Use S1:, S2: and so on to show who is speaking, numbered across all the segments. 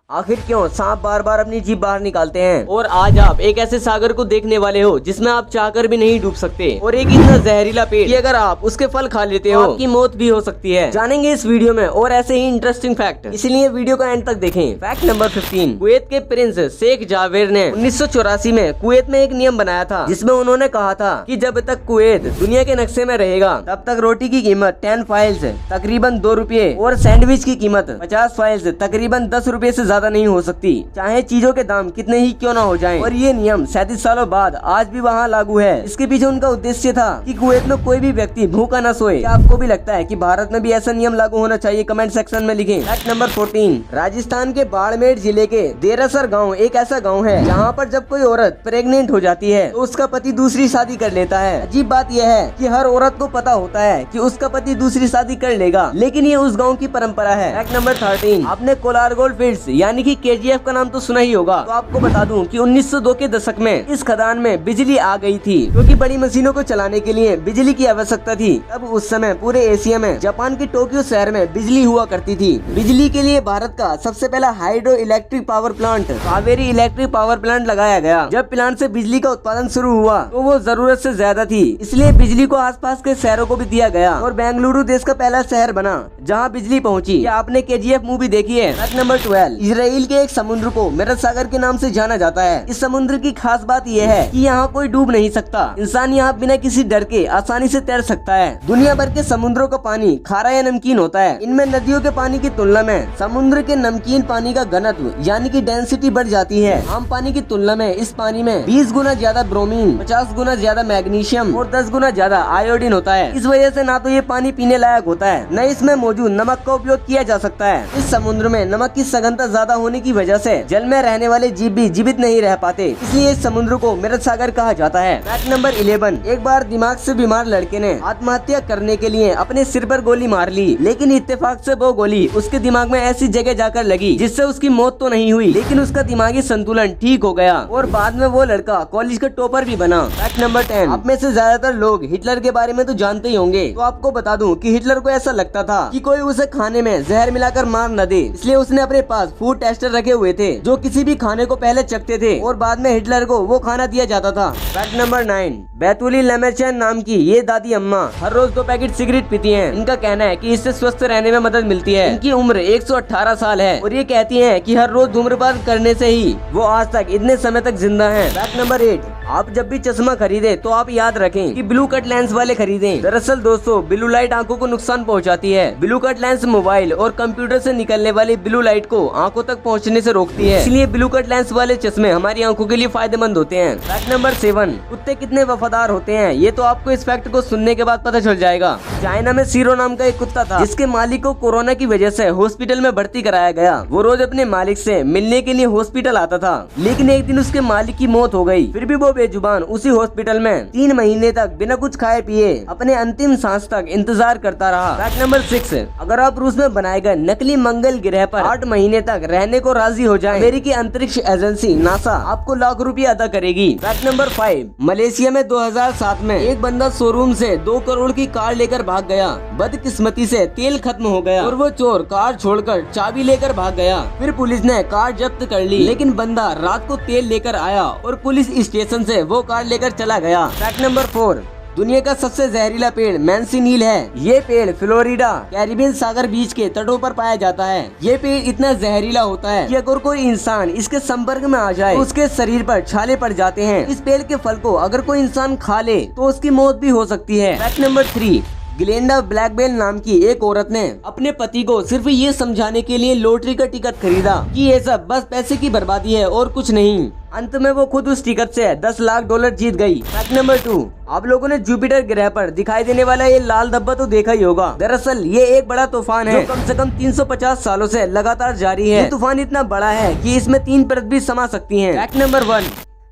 S1: आखिर क्यों सांप बार बार अपनी जीभ बाहर निकालते हैं? और आज आप एक ऐसे सागर को देखने वाले हो जिसमें आप चाहकर भी नहीं डूब सकते, और एक इतना जहरीला पेड़ कि अगर आप उसके फल खा लेते हो आपकी मौत भी हो सकती है। जानेंगे इस वीडियो में और ऐसे ही इंटरेस्टिंग फैक्ट, इसलिए वीडियो का एंड तक देखें। फैक्ट नंबर 15, कुवैत के प्रिंस शेख जावेर ने 1984 में कुवैत में एक नियम बनाया था जिसमें उन्होंने कहा था कि जब तक कुवैत दुनिया के नक्शे में रहेगा तब तक रोटी की कीमत 10 फाइल्स तकरीबन 2 रुपए और सैंडविच की कीमत 50 फाइल्स तकरीबन 10 रुपए से ज्यादा नहीं हो सकती, चाहे चीजों के दाम कितने ही क्यों ना हो जाएं। और ये नियम 37 सालों बाद आज भी वहाँ लागू है। इसके पीछे उनका उद्देश्य था कि कुवैत में कोई भी व्यक्ति भूखा न सोए। क्या आपको भी लगता है कि भारत में भी ऐसा नियम लागू होना चाहिए? कमेंट सेक्शन में लिखें। फैक्ट नंबर 14, राजस्थान के बाड़मेर जिले के देरासर गाँव एक ऐसा गाँव है जहाँ पर जब कोई औरत प्रेग्नेंट हो जाती है तो उसका पति दूसरी शादी कर लेता है। अजीब बात यह है कि हर औरत को पता होता है कि उसका पति दूसरी शादी कर लेगा, लेकिन ये उस गाँव की परंपरा है। फैक्ट नंबर 13, आपने कोलार गोल्ड फील्ड्स यानी कि KGF का नाम तो सुना ही होगा। तो आपको बता दूं कि 1902 के दशक में इस खदान में बिजली आ गई थी, क्योंकि बड़ी मशीनों को चलाने के लिए बिजली की आवश्यकता थी। तब उस समय पूरे एशिया में जापान के टोक्यो शहर में बिजली हुआ करती थी। बिजली के लिए भारत का सबसे पहला hydro electric power plant Kaveri electric power plant लगाया गया। जब प्लांट से बिजली का उत्पादन शुरू हुआ तो वो जरूरत से ज्यादा थी, इसलिए बिजली को आसपास के शहरों को भी दिया गया और बेंगलुरु देश का पहला शहर बना जहाँ बिजली पहुँची। क्या आपने KGF मूवी देखी है? फैक्ट नंबर 12, इजराइल के एक समुद्र को मृत सागर के नाम से जाना जाता है। इस समुद्र की खास बात यह है कि यहाँ कोई डूब नहीं सकता। इंसान यहाँ बिना किसी डर के आसानी से तैर सकता है। दुनिया भर के समुद्रों का पानी खारा या नमकीन होता है। इनमें नदियों के पानी की तुलना में समुद्र के नमकीन पानी का घनत्व यानी कि डेंसिटी बढ़ जाती है। आम पानी की तुलना में इस पानी में 20 गुना ज्यादा ब्रोमीन, 50 गुना ज्यादा मैग्नीशियम और 10 गुना ज्यादा आयोडीन होता है। इस वजह से ना तो ये पानी पीने लायक होता है, न इसमें मौजूद नमक का उपयोग किया जा सकता है। इस समुद्र में नमक की सघनता ज्यादा होने की वजह से जल में रहने वाले जीव भी जीवित नहीं रह पाते, इसलिए इस समुद्र को मृत सागर कहा जाता है। फैक्ट नंबर 11, एक बार दिमाग से बीमार लड़के ने आत्महत्या करने के लिए अपने सिर पर गोली मार ली, लेकिन इत्तेफाक से वो गोली उसके दिमाग में ऐसी जगह जाकर लगी जिससे उसकी मौत तो नहीं हुई, लेकिन उसका दिमागी संतुलन ठीक हो गया और बाद में वो लड़का कॉलेज का टॉपर भी बना। फैक्ट नंबर 10, आप में से ज्यादातर लोग हिटलर के बारे में तो जानते ही होंगे, तो आपको बता दूं कि हिटलर को ऐसा लगता था कि कोई उसे खाने में जहर मिलाकर मार न दे, इसलिए उसने अपने पास फूड टेस्टर रखे हुए थे जो किसी भी खाने को पहले चखते थे और बाद में हिटलर को वो खाना दिया जाता था। फैक्ट नंबर 9, बैतुली लेमरचैन नाम की ये दादी अम्मा हर रोज 2 पैकेट सिगरेट पीती हैं। इनका कहना है कि इससे स्वस्थ रहने में मदद मिलती है। इनकी उम्र 118 साल है और ये कहती हैं कि हर रोज धूम्रपान करने से ही वो आज तक इतने समय तक जिंदा हैं। फैक्ट नंबर 8, आप जब भी चश्मा खरीदे तो आप याद रखें कि ब्लू कट लेंस वाले खरीदें। दरअसल दोस्तों, ब्लू लाइट आंखों को नुकसान पहुंचाती है। ब्लू कट लेंस मोबाइल और कंप्यूटर से निकलने वाली ब्लू लाइट को आंखों तक पहुंचने से रोकती है, इसलिए ब्लू कट लेंस वाले चश्मे हमारी आंखों के लिए फायदेमंद होते हैं। फैक्ट नंबर 7, कुत्ते कितने वफादार होते हैं ये तो आपको इस फैक्ट को सुनने के बाद पता चल जाएगा। चाइना में सीरो नाम का एक कुत्ता था जिसके मालिक को कोरोना की वजह से हॉस्पिटल में भर्ती कराया गया। वो रोज अपने मालिक से मिलने के लिए हॉस्पिटल आता था, लेकिन एक दिन उसके मालिक की मौत हो गई। फिर भी वो बेजुबान उसी हॉस्पिटल में 3 महीने तक बिना कुछ खाए पिए अपने अंतिम सांस तक इंतजार करता रहा। फैक्ट नंबर 6, अगर आप रूस में बनाए गए नकली मंगल ग्रह पर 8 महीने तक रहने को राजी हो जाएं, अमेरिकी अंतरिक्ष एजेंसी नासा आपको लाख रुपए अदा करेगी। फैक्ट नंबर 5, मलेशिया में 2007 में एक बंदा शोरूम से 2 करोड़ की कार लेकर भाग गया। बदकिस्मती से तेल खत्म हो गया और वो चोर कार छोड़कर चाबी लेकर भाग गया। फिर पुलिस ने कार जब्त कर ली, लेकिन बंदा रात को तेल लेकर आया और पुलिस स्टेशन से वो कार लेकर चला गया। फैक्ट नंबर 4, दुनिया का सबसे जहरीला पेड़ मैंसिनील है। ये पेड़ फ्लोरिडा कैरिबियन सागर बीच के तटों पर पाया जाता है। ये पेड़ इतना जहरीला होता है कि अगर कोई इंसान इसके संपर्क में आ जाए तो उसके शरीर पर छाले पड़ जाते हैं। इस पेड़ के फल को अगर कोई इंसान खा ले तो उसकी मौत भी हो सकती है। फैक्ट नंबर 3, ग्लेंडा ब्लैकबेल नाम की एक औरत ने अपने पति को सिर्फ ये समझाने के लिए लॉटरी का टिकट खरीदा कि ये सब बस पैसे की बर्बादी है और कुछ नहीं। अंत में वो खुद उस टिकट से $10 लाख जीत गई। फैक्ट नंबर 2, आप लोगों ने जुपिटर ग्रह पर दिखाई देने वाला ये लाल धब्बा तो देखा ही होगा। दरअसल ये एक बड़ा तूफान है जो कम से कम 350 सालों से लगातार जारी है। ये तूफान इतना बड़ा है कि इसमें 3 परत भी समा सकती हैं। फैक्ट नंबर 1,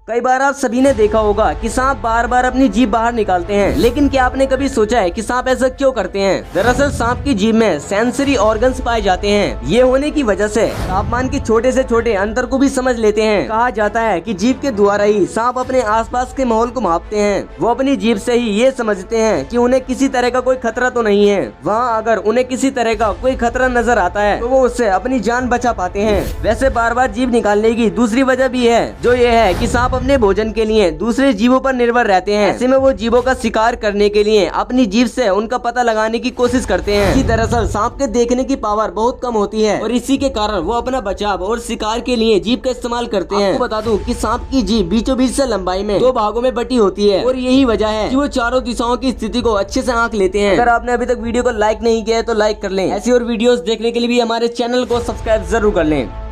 S1: कई बार आप सभी ने देखा होगा कि सांप बार बार अपनी जीभ बाहर निकालते हैं, लेकिन क्या आपने कभी सोचा है कि सांप ऐसा क्यों करते हैं? दरअसल सांप की जीभ में सेंसरी ऑर्गन्स पाए जाते हैं। ये होने की वजह से तापमान के छोटे से छोटे अंतर को भी समझ लेते हैं। कहा जाता है कि जीभ के द्वारा ही सांप अपने आसपास के माहौल को मापते हैं। वो अपनी जीभ से ही ये समझते हैं कि उन्हें किसी तरह का कोई खतरा तो नहीं है। वहाँ अगर उन्हें किसी तरह का कोई खतरा नजर आता है तो वो उससे अपनी जान बचा पाते हैं। वैसे बार बार जीभ निकालने की दूसरी वजह भी है, जो ये है कि सांप अपने भोजन के लिए दूसरे जीवों पर निर्भर रहते हैं। ऐसे में वो जीवों का शिकार करने के लिए अपनी जीभ से उनका पता लगाने की कोशिश करते हैं। कि दरअसल सांप के देखने की पावर बहुत कम होती है और इसी के कारण वो अपना बचाव और शिकार के लिए जीभ का इस्तेमाल करते हैं। आपको बता दूं कि सांप की जीभ बीचों बीच से लंबाई में 2 भागों में बटी होती है और यही वजह है कि वो चारों दिशाओं की स्थिति को अच्छे से आंक लेते हैं। अगर आपने अभी तक वीडियो को लाइक नहीं किया है तो लाइक कर लें। ऐसी और वीडियोस देखने के लिए भी हमारे चैनल को सब्सक्राइब जरूर कर लें।